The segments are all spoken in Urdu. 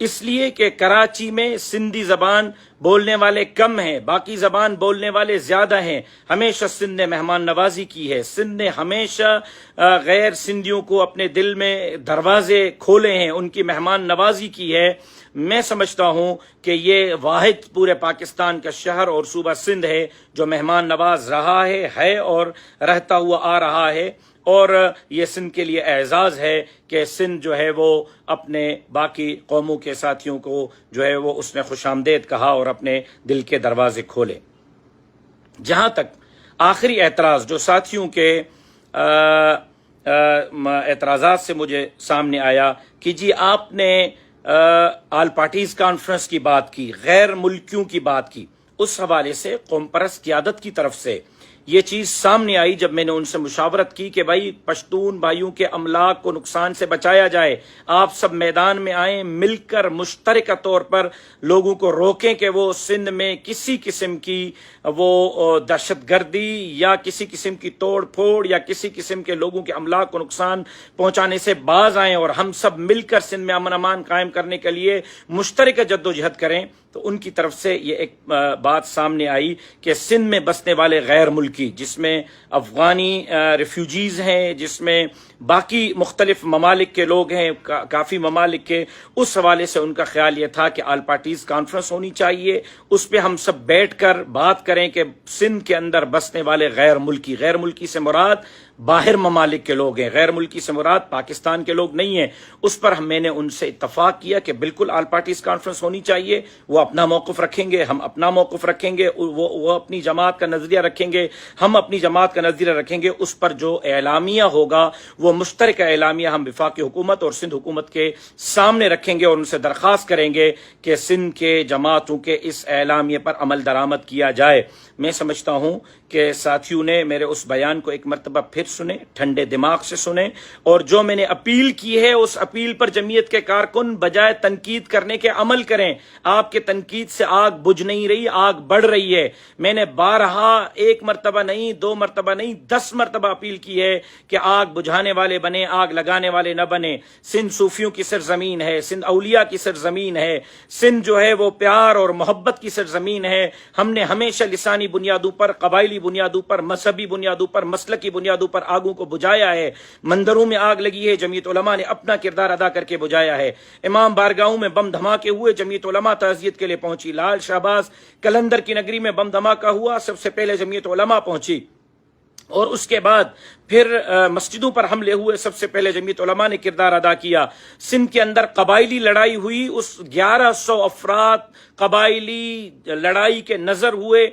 اس لیے کہ کراچی میں سندھی زبان بولنے والے کم ہیں، باقی زبان بولنے والے زیادہ ہیں۔ ہمیشہ سندھ نے مہمان نوازی کی ہے، سندھ نے ہمیشہ غیر سندھیوں کو اپنے دل میں دروازے کھولے ہیں، ان کی مہمان نوازی کی ہے۔ میں سمجھتا ہوں کہ یہ واحد پورے پاکستان کا شہر اور صوبہ سندھ ہے جو مہمان نواز رہا ہے اور رہتا ہوا آ رہا ہے، اور یہ سندھ کے لیے اعزاز ہے کہ سندھ جو ہے وہ اپنے باقی قوموں کے ساتھیوں کو جو ہے وہ اس نے خوش آمدید کہا اور اپنے دل کے دروازے کھولے۔ جہاں تک آخری اعتراض جو ساتھیوں کے اعتراضات سے مجھے سامنے آیا کہ جی آپ نے آل پارٹیز کانفرنس کی بات کی، غیر ملکیوں کی بات کی، اس حوالے سے قوم پرست قیادت کی طرف سے یہ چیز سامنے آئی جب میں نے ان سے مشاورت کی کہ بھائی پشتون بھائیوں کے املاک کو نقصان سے بچایا جائے، آپ سب میدان میں آئیں، مل کر مشترکہ طور پر لوگوں کو روکیں کہ وہ سندھ میں کسی قسم کی وہ دہشت گردی یا کسی قسم کی توڑ پھوڑ یا کسی قسم کے لوگوں کے املاک کو نقصان پہنچانے سے باز آئیں، اور ہم سب مل کر سندھ میں امن امان قائم کرنے کے لیے مشترکہ جدوجہد کریں۔ تو ان کی طرف سے یہ ایک بات سامنے آئی کہ سندھ میں بسنے والے غیر ملکی، جس میں افغانی ریفیوجیز ہیں، جس میں باقی مختلف ممالک کے لوگ ہیں، کافی ممالک کے، اس حوالے سے ان کا خیال یہ تھا کہ آل پارٹیز کانفرنس ہونی چاہیے، اس پہ ہم سب بیٹھ کر بات کریں کہ سندھ کے اندر بسنے والے غیر ملکی سے مراد باہر ممالک کے لوگ ہیں، غیر ملکی سے مراد پاکستان کے لوگ نہیں ہیں۔ اس پر میں نے ان سے اتفاق کیا کہ بالکل آل پارٹیز کانفرنس ہونی چاہیے، وہ اپنا موقف رکھیں گے، ہم اپنا موقف رکھیں گے، وہ اپنی جماعت کا نظریہ رکھیں گے، ہم اپنی جماعت کا نظریہ رکھیں گے۔ اس پر جو اعلامیہ ہوگا وہ مشترکہ اعلامیہ ہم وفاقی حکومت اور سندھ حکومت کے سامنے رکھیں گے اور ان سے درخواست کریں گے کہ سندھ کے جماعتوں کے اس اعلامیہ پر عمل درآمد کیا جائے۔ میں سمجھتا ہوں کہ ساتھیوں نے میرے اس بیان کو ایک مرتبہ پھر سنیں، ٹھنڈے دماغ سے سنیں، اور جو میں نے اپیل کی ہے اس اپیل پر جمعیت کے کارکن بجائے تنقید کرنے کے عمل کریں۔ آپ کے تنقید سے آگ بجھ نہیں رہی، آگ بڑھ رہی ہے۔ میں نے بارہا، ایک مرتبہ نہیں، 2 مرتبہ نہیں، 10 مرتبہ اپیل کی ہے کہ آگ بجھانے والے بنے، آگ لگانے والے نہ بنے۔ سندھ صوفیوں کی سرزمین ہے، سندھ اولیاء کی سرزمین ہے، سندھ جو ہے وہ پیار اور محبت کی سرزمین ہے۔ ہم نے ہمیشہ لسانی بنیادوں پر، قبائلی بنیادوں پر، مذہبی بنیادوں پر، مسلکی بنیادوں پر آگوں کو بجھایا ہے۔ مندروں میں آگ لگی ہے، جمعیت علماء نے اپنا کردار ادا کر کے بجھایا ہے۔ امام بارگاہوں میں بم دھماکے ہوئے، جمعیت علماء تعزیت کے لیے پہنچی۔ لال شہباز قلندر کی نگری میں بم دھماکہ ہوا، سب سے پہلے جمعیت علماء پہنچی، اور اس کے بعد پھر مسجدوں پر حملے ہوئے، سب سے پہلے جمعیت علماء نے کردار ادا کیا۔ سندھ کے اندر قبائلی لڑائی ہوئی، اس 1100 افراد قبائلی لڑائی کے نظر ہوئے،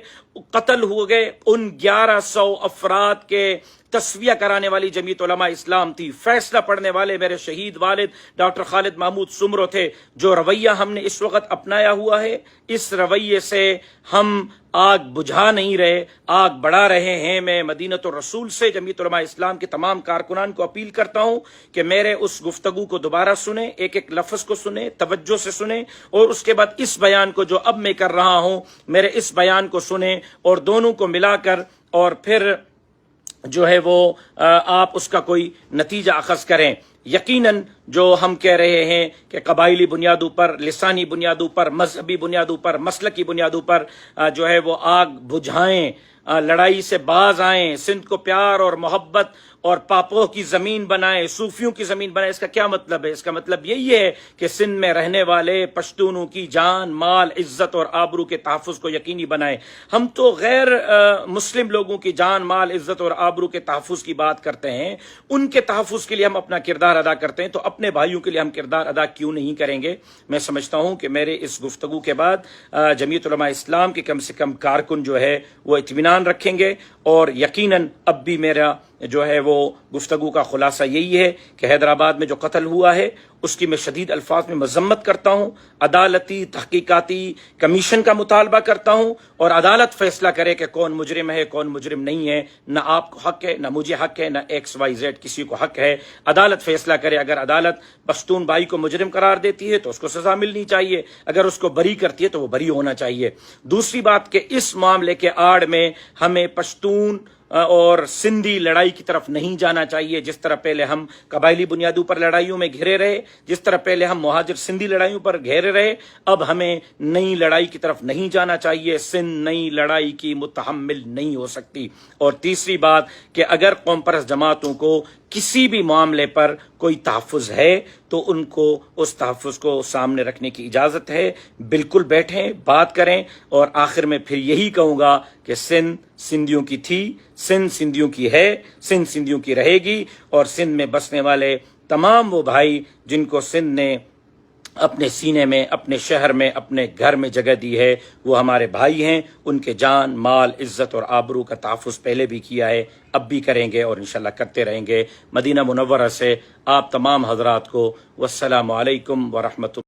قتل ہو گئے۔ ان 1100 افراد کے تصفیہ کرانے والی جمعیت علماء اسلام تھی، فیصلہ پڑھنے والے میرے شہید والد ڈاکٹر خالد محمود سمرو تھے۔ جو رویہ ہم نے اس وقت اپنایا ہوا ہے، اس رویے سے ہم آگ بجھا نہیں رہے، آگ بڑھا رہے ہیں۔ میں مدینۃ الرسول سے جمعیت علماء اسلام کے تمام کارکنان کو اپیل کرتا ہوں کہ میرے اس گفتگو کو دوبارہ سنیں، ایک ایک لفظ کو سنیں، توجہ سے سنیں، اور اس کے بعد اس بیان کو جو اب میں کر رہا ہوں، میرے اس بیان کو سنیں، اور دونوں کو ملا کر اور پھر جو ہے وہ آپ اس کا کوئی نتیجہ اخذ کریں۔ یقیناً جو ہم کہہ رہے ہیں کہ قبائلی بنیادوں پر، لسانی بنیادوں پر، مذہبی بنیادوں پر، مسلکی بنیادوں پر جو ہے وہ آگ بجھائیں، لڑائی سے باز آئیں، سندھ کو پیار اور محبت اور پاپوں کی زمین بنائیں، صوفیوں کی زمین بنائیں۔ اس کا کیا مطلب ہے؟ اس کا مطلب یہی ہے کہ سندھ میں رہنے والے پشتونوں کی جان، مال، عزت اور آبرو کے تحفظ کو یقینی بنائیں۔ ہم تو غیر مسلم لوگوں کی جان، مال، عزت اور آبرو کے تحفظ کی بات کرتے ہیں، ان کے تحفظ کے لیے ہم اپنا کردار ادا کرتے ہیں، تو اپنے بھائیوں کے لیے ہم کردار ادا کیوں نہیں کریں گے؟ میں سمجھتا ہوں کہ میرے اس گفتگو کے بعد جمعیت علماء اسلام کے کم سے کم کارکن جو ہے وہ اطمینان رکھیں گے، اور یقیناً اب بھی میرا جو ہے وہ گفتگو کا خلاصہ یہی ہے کہ حیدرآباد میں جو قتل ہوا ہے اس کی میں شدید الفاظ میں مذمت کرتا ہوں، عدالتی تحقیقاتی کمیشن کا مطالبہ کرتا ہوں، اور عدالت فیصلہ کرے کہ کون مجرم ہے، کون مجرم نہیں ہے۔ نہ آپ کو حق ہے، نہ مجھے حق ہے، نہ XYZ کسی کو حق ہے۔ عدالت فیصلہ کرے۔ اگر عدالت پشتون بھائی کو مجرم قرار دیتی ہے تو اس کو سزا ملنی چاہیے، اگر اس کو بری کرتی ہے تو وہ بری ہونا چاہیے۔ دوسری بات کہ اس معاملے کے آڑ میں ہمیں پشتون اور سندھی لڑائی کی طرف نہیں جانا چاہیے. جس طرح پہلے ہم قبائلی بنیادوں پر لڑائیوں میں گھرے رہے، جس طرح پہلے ہم مہاجر سندھی لڑائیوں پر گھیرے رہے، اب ہمیں نئی لڑائی کی طرف نہیں جانا چاہیے. سندھ نئی لڑائی کی متحمل نہیں ہو سکتی. اور تیسری بات کہ اگر قوم پرست جماعتوں کو کسی بھی معاملے پر کوئی تحفظ ہے تو ان کو اس تحفظ کو سامنے رکھنے کی اجازت ہے. بالکل بیٹھیں، بات کریں. اور آخر میں پھر یہی کہوں گا کہ سندھ سندھیوں کی تھی، سندھ سندھیوں کی ہے، سندھ سندھیوں کی رہے گی. اور سندھ میں بسنے والے تمام وہ بھائی جن کو سندھ نے اپنے سینے میں، اپنے شہر میں، اپنے گھر میں جگہ دی ہے، وہ ہمارے بھائی ہیں. ان کے جان، مال، عزت اور آبرو کا تحفظ پہلے بھی کیا ہے، اب بھی کریں گے اور انشاءاللہ کرتے رہیں گے. مدینہ منورہ سے آپ تمام حضرات کو والسلام علیکم ورحمۃ اللہ.